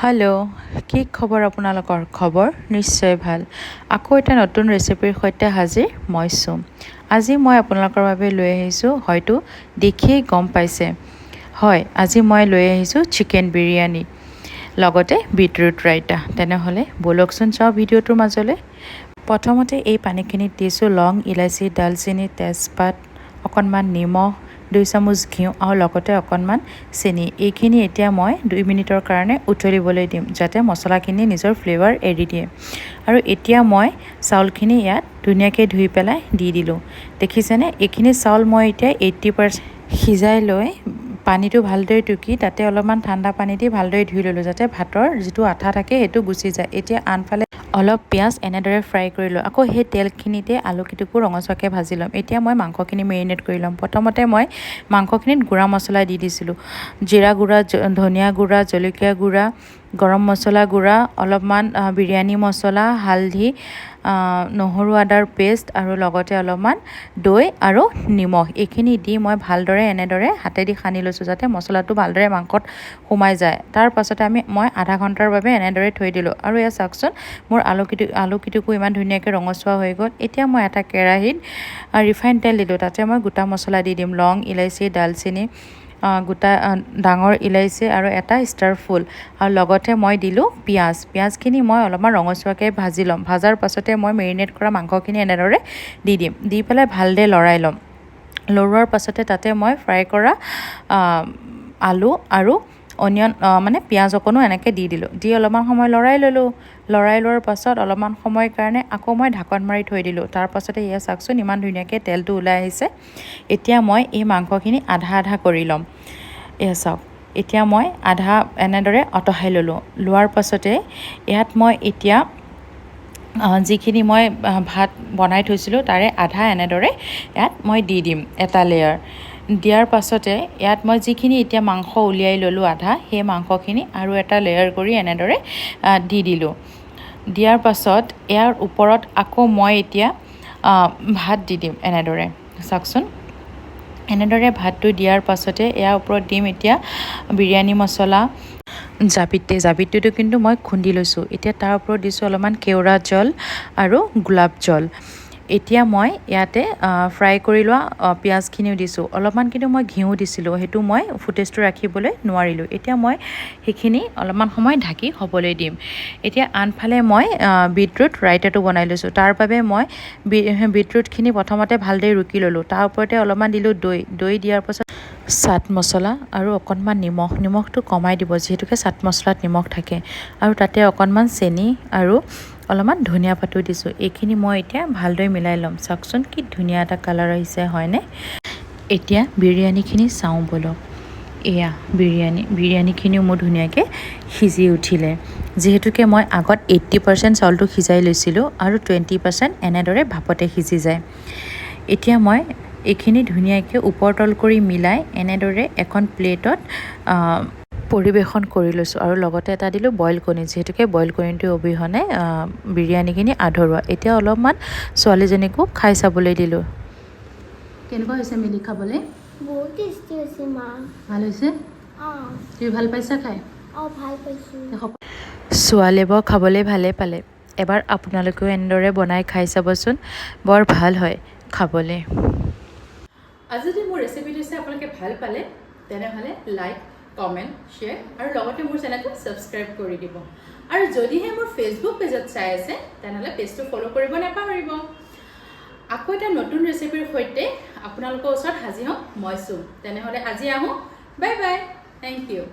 hello' কি খবৰ আপোনালোকৰ খবৰ নিশ্চয় ভাল আকৌ এটা নতুন ৰেচিপিৰ সৈতে হাজিৰ মই চুম আজি মই আপোনালোকৰ বাবে লৈ আহিছোঁ হয়তো দেখিয়েই গম পাইছে হয় আজি মই লৈ আহিছোঁ চিকেন বিৰিয়ানী লগতে বিটৰুট ৰাইতা তেনেহ'লে বলকচোন চাওঁ ভিডিঅ'টোৰ মাজলৈ প্ৰথমতে এই পানীখিনিত দিছোঁ লং ইলাচি ডালচেনি তেজপাত অকণমান নিমখ 2 চামুচ ঘিউ আৰু লগতে অকণমান চেনি এইখিনি এতিয়া মই 2 মিনিটৰ কাৰণে উতলিবলৈ দিম যাতে মছলাখিনি নিজৰ ফ্লেভাৰ এৰি দিয়ে আৰু এতিয়া মই চাউলখিনি ইয়াত ধুনীয়াকৈ ধুই পেলাই দি দিলোঁ দেখিছেনে এইখিনি চাউল মই এতিয়া 80% সিজাই লৈ পানীটো ভালদৰে টুকি তাতে অলপমান ঠাণ্ডা পানী দি ভালদৰে ধুই ল'লোঁ যাতে ভাতৰ যিটো আঠা থাকে সেইটো গুচি যায় এতিয়া আনফালে অলপ পিঁয়াজ এনেদৰে ফ্ৰাই কৰি লওঁ আকৌ সেই তেলখিনিতে আলুকেইটুকু ৰঙচুৱাকৈ ভাজি ল'ম এতিয়া মই মাংসখিনি মেৰিনেট কৰি ল'ম প্ৰথমতে মই মাংসখিনিত গুড়া মছলা দি দিছিলোঁ জিৰা গুড়া ধনিয়া গুড়া জলকীয়া গুড়া গৰম মছলা গুড়া অলপমান বিৰিয়ানী মছলা হালধি নহৰু আদাৰ পেষ্ট আৰু লগতে অলপমান দৈ আৰু নিমখ এইখিনি দি মই ভালদৰে এনেদৰে হাতেদি সানি লৈছোঁ যাতে মছলাটো ভালদৰে মাংসত সোমাই যায় তাৰ পাছতে মই আধা ঘণ্টাৰ বাবে এনেদৰে থৈ দিলোঁ আৰু এয়া চাওকচোন মোৰ আলুকেইটুকু ইমান ধুনীয়াকৈ ৰঙচুৱা হৈ গ'ল এতিয়া মই এটা কেৰাহীত ৰিফাইন তেল দিলোঁ তাতে মই গোটা মছলা দি দিম লং ইলাচি ডালচেনি গোটা ডাঙৰ ইলাচি আৰু এটা ষ্টাৰ ফুল আৰু লগতে মই দিলোঁ পিঁয়াজখিনি মই অলপমান ৰঙচুৱাকৈ ভাজি ল'ম ভাজাৰ পাছতে মই মেৰিনেট কৰা মাংসখিনি এনেদৰে দি দিম দি পেলাই ভালদৰে লৰাই ল'ম লৰোৱাৰ পাছতে তাতে মই ফ্ৰাই কৰা আলু আৰু অনিয়ন মানে পিঁয়াজ অকণো এনেকৈ দি দিলোঁ দি অলপমান সময় লৰাই ল'লোঁ লৰাই লোৱাৰ পাছত অলপমান সময়ৰ কাৰণে আকৌ মই ঢাকন মাৰি থৈ দিলোঁ তাৰ পাছতে এয়া চাওকচোন ইমান ধুনীয়াকৈ তেলটো ওলাই আহিছে এতিয়া মই এই মাংসখিনি আধা আধা কৰি ল'ম এয়া চাওক এতিয়া মই আধা এনেদৰে অতহাই ল'লোঁ লোৱাৰ পাছতে ইয়াত মই এতিয়া যিখিনি মই ভাত বনাই থৈছিলোঁ তাৰে আধা এনেদৰে ইয়াত মই দি দিম এটা লেয়াৰ দিয়াৰ পাছতে ইয়াত মই যিখিনি এতিয়া মাংস উলিয়াই ল'লোঁ আধা সেই মাংসখিনি আৰু এটা লেয়াৰ কৰি এনেদৰে দি দিলোঁ দিয়াৰ পাছত ইয়াৰ ওপৰত আকৌ মই এতিয়া ভাত দি দিম এনেদৰে চাওকচোন এনেদৰে ভাতটো দিয়াৰ পাছতে ইয়াৰ ওপৰত দিম এতিয়া বিৰিয়ানী মছলা জাবিতটো কিন্তু মই খুন্দি লৈছোঁ এতিয়া তাৰ ওপৰত দিছোঁ অলপমান কেওৰা জল আৰু গোলাপ জল এতিয়া মই ইয়াতে ফ্ৰাই কৰি লোৱা পিঁয়াজখিনিও দিছোঁ অলপমান কিন্তু মই ঘিউ দিছিলোঁ সেইটো মই ফুটেজটো ৰাখিবলৈ নোৱাৰিলোঁ এতিয়া মই সেইখিনি অলপমান সময় ঢাকি হ'বলৈ দিম এতিয়া আনফালে মই বিটৰুট ৰাইতাটো বনাই লৈছোঁ তাৰ বাবে মই বিটৰুটখিনি প্ৰথমতে ভালদৰে ৰুকি ল'লোঁ তাৰ ওপৰতে অলপমান দিলোঁ দৈ দিয়াৰ পাছত চাট মছলা আৰু অকণমান নিমখটো কমাই দিব যিহেতুকে চাট মছলাত নিমখ থাকে আৰু তাতে অকণমান চেনি আৰু অলপমান ধনিয়া পাতো দিছোঁ এইখিনি মই এতিয়া ভালদৰে মিলাই ল'ম চাওকচোন কি ধুনীয়া এটা কালাৰ আহিছে হয়নে এতিয়া বিৰিয়ানীখিনি চাওঁ বলক এয়া বিৰিয়ানীখিনিও মোৰ ধুনীয়াকৈ সিজি উঠিলে যিহেতুকে মই আগত 80% চাউলটো সিজাই লৈছিলোঁ আৰু 20% এনেদৰে ভাপতে সিজি যায় এতিয়া মই এইখিনি ধুনীয়াকৈ ওপৰ তল কৰি মিলাই এনেদৰে এখন প্লেটত পৰিৱেশন কৰি লৈছোঁ আৰু লগতে এটা দিলোঁ বইল কণী যিহেতুকে বইল কণীটোৰ অবিহনে বিৰিয়ানীখিনি আধৰুৱা এতিয়া অলপমান ছোৱালীজনীকো খাই চাবলৈ দিলোঁ কেনেকুৱা হৈছে মিলি খাবলৈ বহুত টেষ্টি হৈছে মা ভাল হৈছে তুমি ভাল পাইছা খাই ভাল পাইছোঁ ছোৱালীয়ে বাৰু খাবলৈ ভালেই পালে এবাৰ আপোনালোকেও এনেদৰে বনাই খাই চাবচোন বৰ ভাল হয় খাবলৈ আজি যদি মোৰ ৰেচিপিটো চাই আপোনালোকে ভাল পালে তেনেহ'লে লাইক কমেণ্ট শ্বেয়াৰ আৰু লগতে মোৰ চেনেলটো ছাবস্ক্ৰাইব কৰি দিব আৰু যদিহে মোৰ ফেচবুক পেজত চাই আছে তেনেহ'লে পেজটো ফ'ল' কৰিব নাপাহৰিব আকৌ এটা নতুন ৰেচিপিৰ সৈতে আপোনালোকৰ ওচৰত হাজিৰ হওঁ মই চুম তেনেহ'লে আজি আহোঁ বাই বাই থেংক ইউ